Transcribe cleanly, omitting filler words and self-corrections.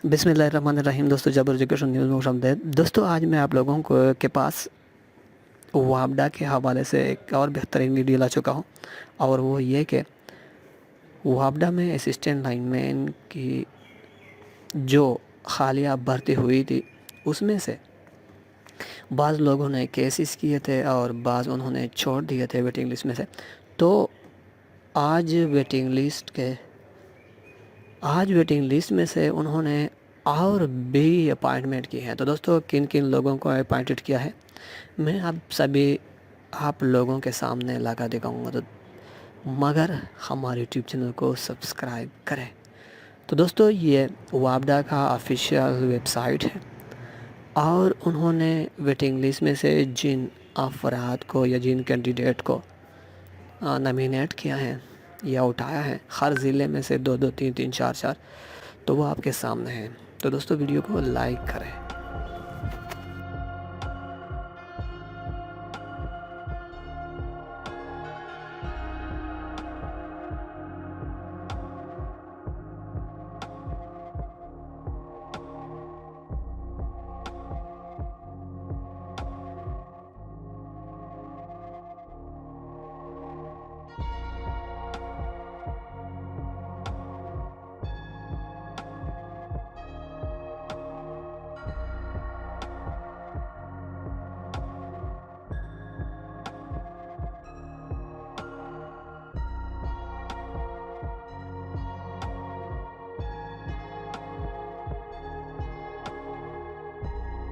बिस्मिल्लाहिर्रहमानिर्रहीम। दोस्तों, जबर एजुकेशन न्यूज़ में खुशामदीद। दोस्तों, आज मैं आप लोगों को के पास वापडा के हवाले से एक और बेहतरीन वीडियो ला चुका हूँ, और वो ये कि वापडा में असिस्टेंट लाइनमैन की जो खालिया भर्ती हुई थी, उसमें से बाज़ लोगों ने केसेस किए थे और बाज़ उन्होंने छोड़ दिए थे वेटिंग लिस्ट में से। तो आज वेटिंग लिस्ट के आज वेटिंग लिस्ट में से उन्होंने और भी अपॉइंटमेंट की हैं। तो दोस्तों, किन किन लोगों को अपॉइंटेड किया है, मैं आप लोगों के सामने लगा दिखाऊंगा। तो मगर हमारे यूट्यूब चैनल को सब्सक्राइब करें। तो दोस्तों, ये वापडा का ऑफिशियल वेबसाइट है, और उन्होंने वेटिंग लिस्ट में से जिन अफराद को या जिन कैंडिडेट को नॉमिनेट किया है या उठाया है, हर ज़िले में से दो दो तीन तीन चार चार, तो वो आपके सामने हैं। तो दोस्तों, वीडियो को लाइक करें।